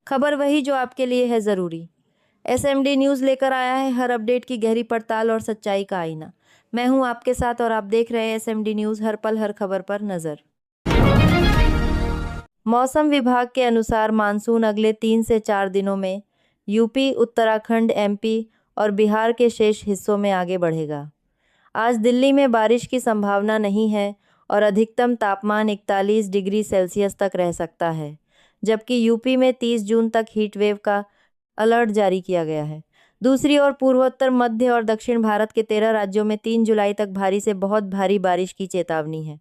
खबर वही जो आपके लिए है ज़रूरी। एसएमडी न्यूज़ लेकर आया है हर अपडेट की गहरी पड़ताल और सच्चाई का आईना। मैं हूं आपके साथ और आप देख रहे हैं एसएमडी न्यूज़, हर पल हर खबर पर नज़र। मौसम विभाग के अनुसार मानसून अगले 3 से 4 दिनों में यूपी, उत्तराखंड, एमपी और बिहार के शेष हिस्सों में आगे बढ़ेगा। आज दिल्ली में बारिश की संभावना नहीं है और अधिकतम तापमान 41 डिग्री सेल्सियस तक रह सकता है, जबकि यूपी में 30 जून तक हीट वेव का अलर्ट जारी किया गया है। दूसरी ओर पूर्वोत्तर, मध्य और दक्षिण भारत के 13 राज्यों में 3 जुलाई तक भारी से बहुत भारी बारिश की चेतावनी है।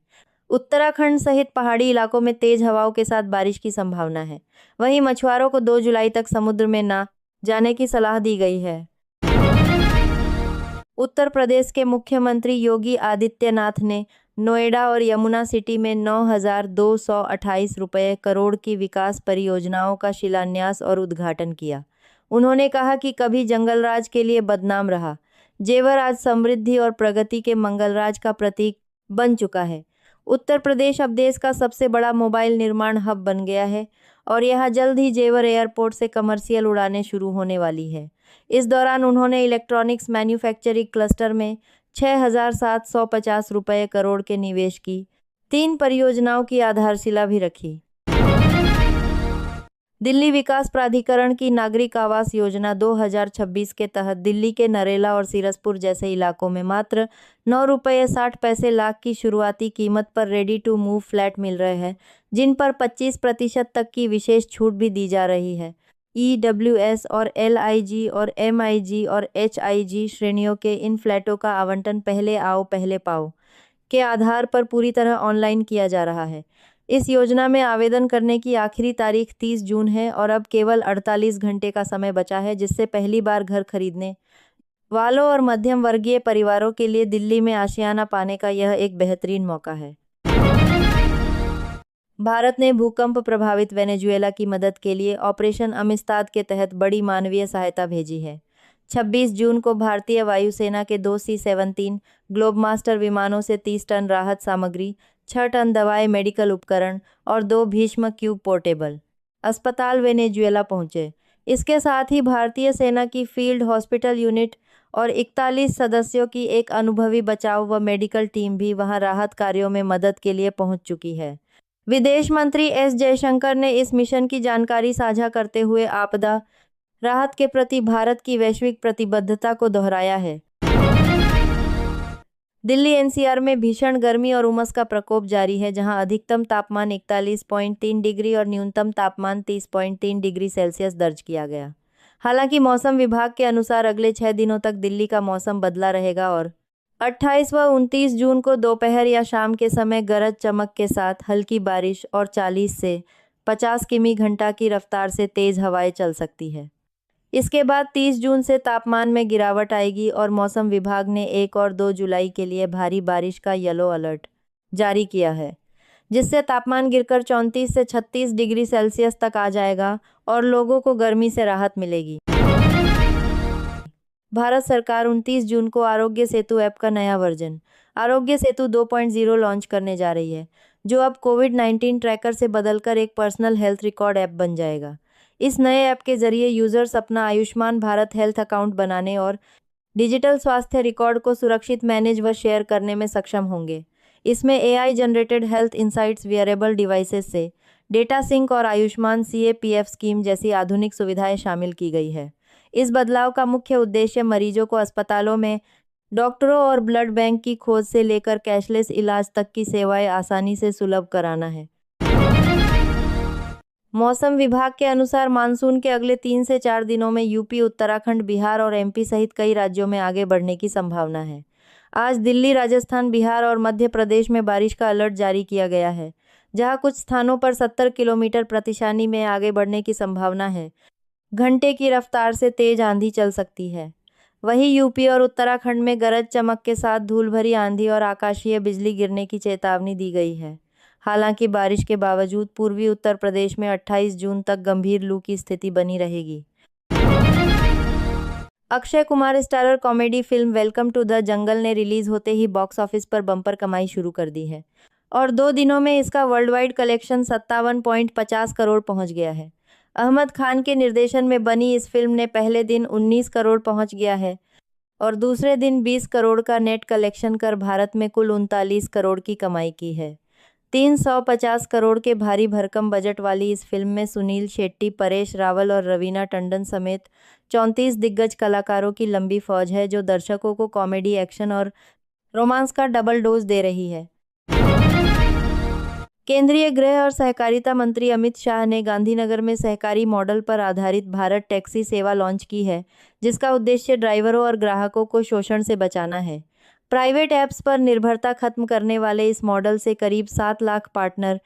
उत्तराखंड सहित पहाड़ी इलाकों में तेज हवाओं के साथ बारिश की संभावना है। वहीं मछुआरों को 2 जुलाई तक समुद्र में न जाने की सलाह दी गई है। उत्तर प्रदेश के मुख्यमंत्री योगी आदित्यनाथ ने नोएडा और यमुना सिटी में 9,228 रुपये करोड़ की विकास परियोजनाओं का शिलान्यास और उद्घाटन किया। उन्होंने कहा कि कभी जंगलराज के लिए बदनाम रहा जेवर आज समृद्धि और प्रगति के मंगलराज का प्रतीक बन चुका है। उत्तर प्रदेश अब देश का सबसे बड़ा मोबाइल निर्माण हब बन गया है और यहाँ जल्द ही जेवर एयरपोर्ट से कमर्शियल उड़ानें शुरू होने वाली है। इस दौरान उन्होंने इलेक्ट्रॉनिक्स मैन्युफैक्चरिंग क्लस्टर में 6,750 रुपये करोड़ के निवेश की 3 परियोजनाओं की आधारशिला भी रखी। दिल्ली विकास प्राधिकरण की नागरिक आवास योजना 2026 के तहत दिल्ली के नरेला और सीरसपुर जैसे इलाकों में मात्र 9 रुपये 60 पैसे लाख की शुरुआती कीमत पर रेडी टू मूव फ्लैट मिल रहे हैं, जिन पर 25% तक की विशेष छूट भी दी जा रही है। EWS और LIG और MIG और HIG श्रेणियों के इन फ्लैटों का आवंटन पहले आओ पहले पाओ के आधार पर पूरी तरह ऑनलाइन किया जा रहा है। इस योजना में आवेदन करने की आखिरी तारीख 30 जून है और अब केवल 48 घंटे का समय बचा है, जिससे पहली बार घर खरीदने वालों और मध्यम वर्गीय परिवारों के लिए दिल्ली में आशियाना पाने का यह एक बेहतरीन मौका है। भारत ने भूकंप प्रभावित वेनेजुएला की मदद के लिए ऑपरेशन अमिस्ताद के तहत बड़ी मानवीय सहायता भेजी है। 26 जून को भारतीय वायुसेना के 2 C-17 ग्लोबमास्टर विमानों से 30 टन राहत सामग्री, 6 टन दवाएं, मेडिकल उपकरण और 2 भीष्म क्यूब पोर्टेबल अस्पताल वेनेजुएला पहुंचे। इसके साथ ही भारतीय सेना की फील्ड हॉस्पिटल यूनिट और 41 सदस्यों की एक अनुभवी बचाव व मेडिकल टीम भी वहां राहत कार्यों में मदद के लिए पहुंच चुकी है। विदेश मंत्री S जयशंकर ने इस मिशन की जानकारी साझा करते हुए आपदा राहत के प्रति भारत की वैश्विक प्रतिबद्धता को दोहराया है। दिल्ली NCR में भीषण गर्मी और उमस का प्रकोप जारी है, जहां अधिकतम तापमान 41.3 डिग्री और न्यूनतम तापमान 30.3 डिग्री सेल्सियस दर्ज किया गया। हालांकि मौसम विभाग के अनुसार अगले 6 दिनों तक दिल्ली का मौसम बदला रहेगा और 28 व 29 जून को दोपहर या शाम के समय गरज चमक के साथ हल्की बारिश और 40 से 50 किमी घंटा की रफ्तार से तेज हवाएं चल सकती है। इसके बाद 30 जून से तापमान में गिरावट आएगी और मौसम विभाग ने 1 और 2 जुलाई के लिए भारी बारिश का येलो अलर्ट जारी किया है, जिससे तापमान गिरकर 34 से 36 डिग्री सेल्सियस तक आ जाएगा और लोगों को गर्मी से राहत मिलेगी। भारत सरकार 29 जून को आरोग्य सेतु ऐप का नया वर्जन आरोग्य सेतु 2.0 लॉन्च करने जा रही है, जो अब कोविड-19 ट्रैकर से बदलकर एक पर्सनल हेल्थ रिकॉर्ड ऐप बन जाएगा। इस नए ऐप के जरिए यूजर्स अपना आयुष्मान भारत हेल्थ अकाउंट बनाने और डिजिटल स्वास्थ्य रिकॉर्ड को सुरक्षित मैनेज व शेयर करने में सक्षम होंगे। इसमें AI generated health insights, wearable devices से डेटा सिंक और आयुष्मान CAPF स्कीम जैसी आधुनिक सुविधाएं शामिल की गई है। इस बदलाव का मुख्य उद्देश्य मरीजों को अस्पतालों में डॉक्टरों और ब्लड बैंक की खोज से लेकर कैशलेस इलाज तक की सेवाएं आसानी से सुलभ कराना है। मौसम विभाग के अनुसार मानसून के अगले 3 से 4 दिनों में यूपी, उत्तराखंड, बिहार और MP सहित कई राज्यों में आगे बढ़ने की संभावना है। आज दिल्ली, राजस्थान, बिहार और मध्य प्रदेश में बारिश का अलर्ट जारी किया गया है, जहां कुछ स्थानों पर 70 किलोमीटर प्रतिशानी में आगे बढ़ने की संभावना है। घंटे की रफ्तार से तेज आंधी चल सकती है। वहीं यूपी और उत्तराखंड में गरज चमक के साथ धूल भरी आंधी और आकाशीय बिजली गिरने की चेतावनी दी गई है। हालांकि बारिश के बावजूद पूर्वी उत्तर प्रदेश में 28 जून तक गंभीर लू की स्थिति बनी रहेगी। Akshay Kumar starrer comedy film welcome to the jungle ने रिलीज होते ही बॉक्स ऑफिस पर बम्पर कमाई शुरू कर दी है और 2 दिनों में इसका वर्ल्ड वाइड कलेक्शन 57.50 करोड़ पहुंच गया है। अहमद खान के निर्देशन में बनी इस फिल्म ने पहले दिन 19 करोड़ पहुंच गया है और दूसरे दिन 20 करोड़ का नेट कलेक्शन कर भारत में कुल 39 करोड़ की कमाई की है। 350 करोड़ के भारी भरकम बजट वाली इस फिल्म में सुनील शेट्टी, परेश रावल और रवीना टंडन समेत 34 दिग्गज कलाकारों की लंबी फौज है, जो दर्शकों को कॉमेडी, एक्शन और रोमांस का डबल डोज दे रही है। केंद्रीय गृह और सहकारिता मंत्री अमित शाह ने गांधीनगर में सहकारी मॉडल पर आधारित भारत टैक्सी सेवा लॉन्च की है, जिसका उद्देश्य ड्राइवरों और ग्राहकों को शोषण से बचाना है। प्राइवेट ऐप्स पर निर्भरता खत्म करने वाले इस मॉडल से करीब 7 लाख पार्टनर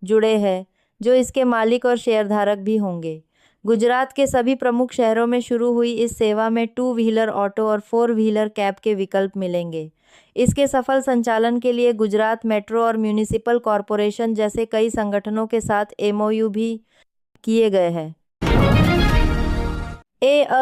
जुड़े हैं, जो इसके मालिक और शेयरधारक भी होंगे। गुजरात के सभी प्रमुख शहरों में शुरू हुई इस सेवा में 2 व्हीलर ऑटो और 4 व्हीलर कैब के विकल्प मिलेंगे। इसके सफल संचालन के लिए गुजरात मेट्रो और म्यूनिसिपल कॉरपोरेशन जैसे कई संगठनों के साथ MOU भी किए गए हैं।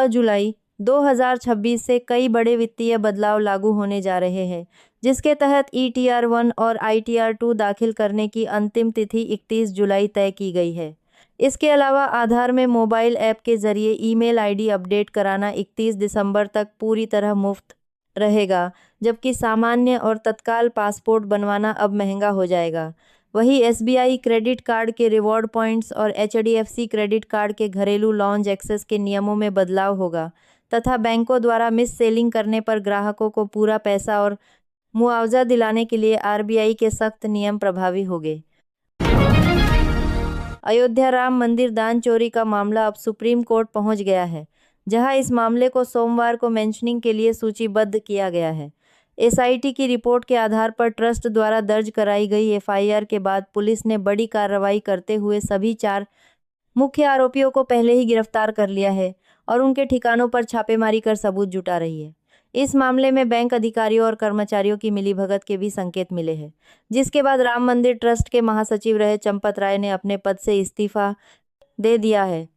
जुलाई 2026 से कई बड़े वित्तीय बदलाव लागू होने जा रहे हैं, जिसके तहत ETR 1 और ITR 2 दाखिल करने की अंतिम तिथि 31 जुलाई तय की गई है। इसके अलावा आधार में मोबाइल ऐप के जरिए ईमेल ID अपडेट कराना 31 दिसंबर तक पूरी तरह मुफ्त रहेगा, जबकि सामान्य और तत्काल पासपोर्ट बनवाना अब महंगा हो जाएगा। वहीं SBI क्रेडिट कार्ड के रिवॉर्ड पॉइंट्स और HDFC क्रेडिट कार्ड के घरेलू लॉन्ज एक्सेस के नियमों में बदलाव होगा तथा बैंकों द्वारा मिस सेलिंग करने पर ग्राहकों को पूरा पैसा और मुआवजा दिलाने के लिए RBI के सख्त नियम प्रभावी होंगे। अयोध्या राम मंदिर दान चोरी का मामला अब सुप्रीम कोर्ट पहुंच गया है, जहां इस मामले को सोमवार को मेंशनिंग के लिए सूचीबद्ध किया गया है। SIT की रिपोर्ट के आधार पर ट्रस्ट द्वारा दर्ज कराई गई FIR के बाद पुलिस ने बड़ी कार्रवाई करते हुए सभी 4 मुख्य आरोपियों को पहले ही गिरफ्तार कर लिया है और उनके ठिकानों पर छापेमारी कर सबूत जुटा रही है। इस मामले में बैंक अधिकारियों और कर्मचारियों की मिलीभगत के भी संकेत मिले हैं, जिसके बाद राम मंदिर ट्रस्ट के महासचिव रहे चंपत राय ने अपने पद से इस्तीफा दे दिया है।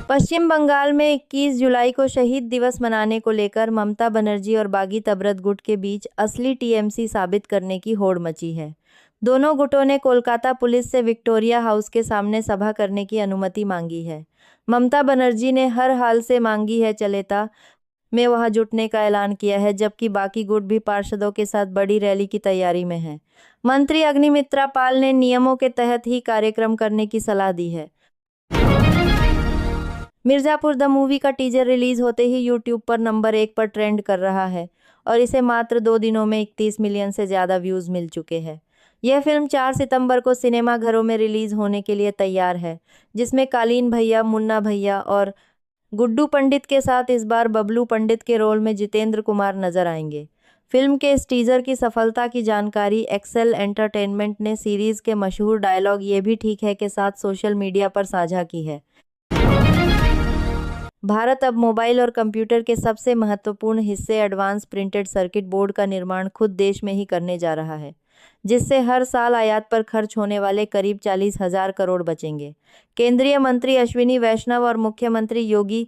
पश्चिम बंगाल में 21 जुलाई को शहीद दिवस मनाने को लेकर ममता बनर्जी और बागी तबरत गुट के बीच असली TMC साबित करने की होड़ मची है। दोनों गुटों ने कोलकाता पुलिस से विक्टोरिया हाउस के सामने सभा करने की अनुमति मांगी है। ममता बनर्जी ने हर हाल से मांगी है चलेता में वहां जुटने का ऐलान किया है, जबकि बाकी गुट भी पार्षदों के साथ बड़ी रैली की तैयारी में है। मंत्री अग्निमित्रा पाल ने नियमों के तहत ही कार्यक्रम करने की सलाह दी है। मिर्जापुर द मूवी का टीजर रिलीज होते ही यूट्यूब पर नंबर 1 पर ट्रेंड कर रहा है और इसे मात्र 2 दिनों में 31 मिलियन से ज़्यादा व्यूज़ मिल चुके हैं। यह फिल्म 4 सितंबर को सिनेमाघरों में रिलीज होने के लिए तैयार है, जिसमें कालीन भैया, मुन्ना भैया और गुड्डू पंडित के साथ इस बार बबलू पंडित के रोल में जितेंद्र कुमार नजर आएंगे। फिल्म के इस टीजर की सफलता की जानकारी एक्सेल एंटरटेनमेंट ने सीरीज के मशहूर डायलॉग "ये भी ठीक है" के साथ सोशल मीडिया पर साझा की है। भारत अब मोबाइल और कंप्यूटर के सबसे महत्वपूर्ण हिस्से एडवांस प्रिंटेड सर्किट बोर्ड का निर्माण खुद देश में ही करने जा रहा है, जिससे हर साल आयात पर खर्च होने वाले करीब 40,000 करोड़ बचेंगे। केंद्रीय मंत्री अश्विनी वैष्णव और मुख्यमंत्री योगी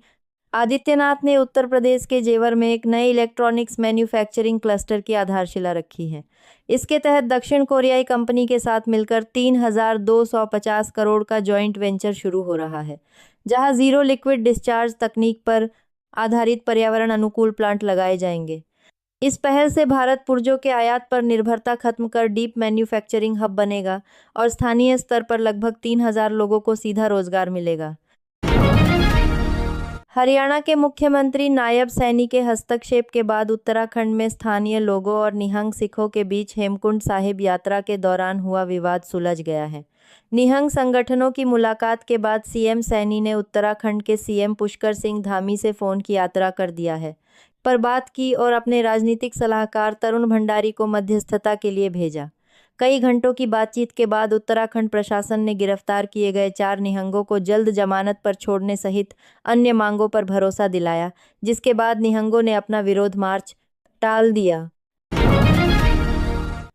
आदित्यनाथ ने उत्तर प्रदेश के जेवर में एक नए इलेक्ट्रॉनिक्स मैन्युफैक्चरिंग क्लस्टर की आधारशिला रखी है। इसके तहत दक्षिण कोरियाई कंपनी के साथ मिलकर 3,250 करोड़ का जॉइंट वेंचर शुरू हो रहा है, जहां जीरो लिक्विड डिस्चार्ज तकनीक पर आधारित पर्यावरण अनुकूल प्लांट लगाए जाएंगे। इस पहल से भारत पुर्जों के आयात पर निर्भरता खत्म कर डीप मैन्युफैक्चरिंग हब बनेगा और स्थानीय स्तर पर लगभग 3,000 लोगों को सीधा रोजगार मिलेगा। हरियाणा के मुख्यमंत्री नायब सैनी के हस्तक्षेप के बाद उत्तराखंड में स्थानीय लोगों और निहंग सिखों के बीच हेमकुंड साहिब यात्रा के दौरान हुआ विवाद सुलझ गया है। निहंग संगठनों की मुलाकात के बाद CM सैनी ने उत्तराखंड के CM पुष्कर सिंह धामी से फोन की यात्रा कर दिया है, पर बात की और अपने राजनीतिक सलाहकार तरुण भंडारी को मध्यस्थता के लिए भेजा। कई घंटों की बातचीत के बाद उत्तराखंड प्रशासन ने गिरफ्तार किए गए 4 निहंगों को जल्द जमानत पर छोड़ने सहित अन्य मांगों पर भरोसा दिलाया, जिसके बाद निहंगों ने अपना विरोध मार्च टाल दिया।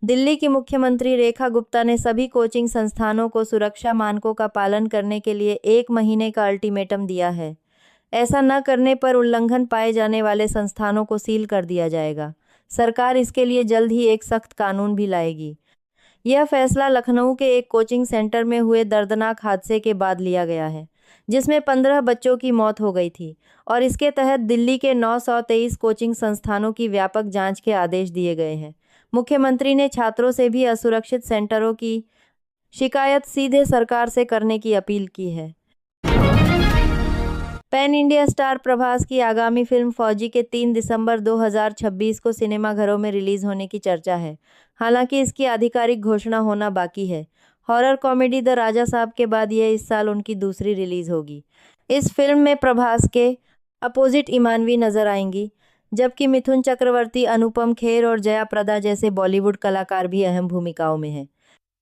दिल्ली की मुख्यमंत्री रेखा गुप्ता ने सभी कोचिंग संस्थानों को सुरक्षा मानकों का पालन करने के लिए 1 महीने का अल्टीमेटम दिया है। ऐसा न करने पर उल्लंघन पाए जाने वाले संस्थानों को सील कर दिया जाएगा। सरकार इसके लिए जल्द ही एक सख्त कानून भी लाएगी। यह फैसला लखनऊ के एक कोचिंग सेंटर में हुए दर्दनाक हादसे के बाद लिया गया है, जिसमें 15 बच्चों की मौत हो गई थी और इसके तहत दिल्ली के 923 कोचिंग संस्थानों की व्यापक जांच के आदेश दिए गए हैं। मुख्यमंत्री ने छात्रों से भी असुरक्षित सेंटरों की शिकायत सीधे सरकार से करने की अपील की है। पैन इंडिया स्टार प्रभास की आगामी फिल्म फौजी के 3 दिसंबर 2026 को सिनेमाघरों में रिलीज होने की चर्चा है। हालांकि इसकी आधिकारिक घोषणा होना बाकी है। हॉरर कॉमेडी द राजा साहब के बाद यह इस साल उनकी दूसरी रिलीज होगी। इस फिल्म में प्रभास के अपोजिट ईमानवी नजर आएंगी, जबकि मिथुन चक्रवर्ती, अनुपम खेर और जया प्रदा जैसे बॉलीवुड कलाकार भी अहम भूमिकाओं में हैं।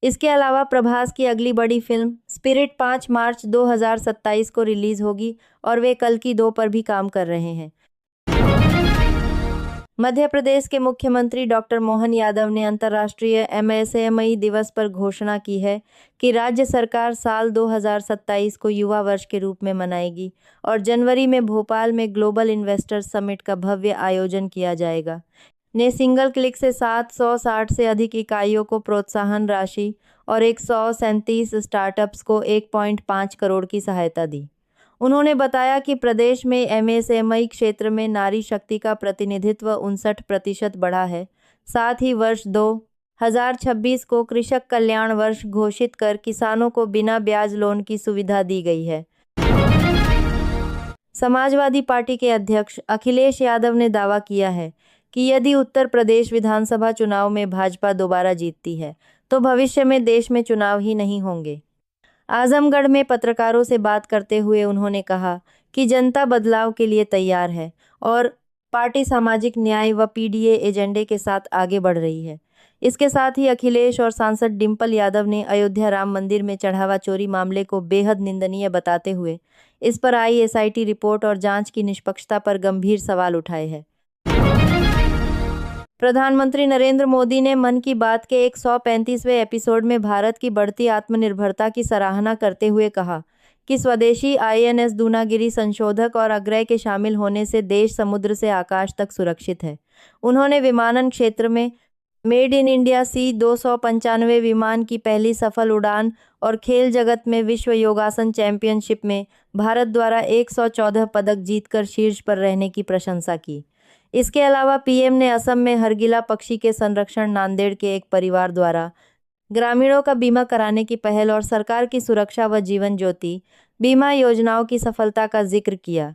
इसके अलावा प्रभास की अगली बड़ी फिल्म स्पिरिट 5 मार्च 2027 को रिलीज होगी और वे कल की 2 पर भी काम कर रहे हैं। मध्य प्रदेश के मुख्यमंत्री डॉक्टर मोहन यादव ने अंतर्राष्ट्रीय एमएसएमई दिवस पर घोषणा की है कि राज्य सरकार साल 2027 को युवा वर्ष के रूप में मनाएगी और जनवरी में भोपाल में ग्लोबल इन्वेस्टर्स समिट का भव्य आयोजन किया जाएगा। ने सिंगल क्लिक से 760 से अधिक इकाइयों को प्रोत्साहन राशि और 137 स्टार्टअप्स को 1.5 करोड़ की सहायता दी। उन्होंने बताया कि प्रदेश में एमएसएमई क्षेत्र में नारी शक्ति का प्रतिनिधित्व 59% बढ़ा है। साथ ही वर्ष 2026 को कृषक कल्याण वर्ष घोषित कर किसानों को बिना ब्याज लोन की सुविधा दी गई है। समाजवादी पार्टी के अध्यक्ष अखिलेश यादव ने दावा किया है कि यदि उत्तर प्रदेश विधानसभा चुनाव में भाजपा दोबारा जीतती है तो भविष्य में देश में चुनाव ही नहीं होंगे। आजमगढ़ में पत्रकारों से बात करते हुए उन्होंने कहा कि जनता बदलाव के लिए तैयार है और पार्टी सामाजिक न्याय व पीडीए एजेंडे के साथ आगे बढ़ रही है। इसके साथ ही अखिलेश और सांसद डिंपल यादव ने अयोध्या राम मंदिर में चढ़ावा चोरी मामले को बेहद निंदनीय बताते हुए इस पर आई एसआईटी रिपोर्ट और जांच की निष्पक्षता पर गंभीर सवाल उठाए हैं। प्रधानमंत्री नरेंद्र मोदी ने मन की बात के 135वें एपिसोड में भारत की बढ़ती आत्मनिर्भरता की सराहना करते हुए कहा कि स्वदेशी आईएनएस दूनागिरी संशोधक और अग्रय के शामिल होने से देश समुद्र से आकाश तक सुरक्षित है। उन्होंने विमानन क्षेत्र में मेड इन इंडिया C-295 विमान की पहली सफल उड़ान और खेल जगत में विश्व योगासन चैंपियनशिप में भारत द्वारा 114 पदक जीतकर शीर्ष पर रहने की प्रशंसा की। इसके अलावा पीएम ने असम में हरगिला पक्षी के संरक्षण नांदेड़ के एक परिवार द्वारा ग्रामीणों का बीमा कराने की पहल और सरकार की सुरक्षा व जीवन ज्योति बीमा योजनाओं की सफलता का जिक्र किया।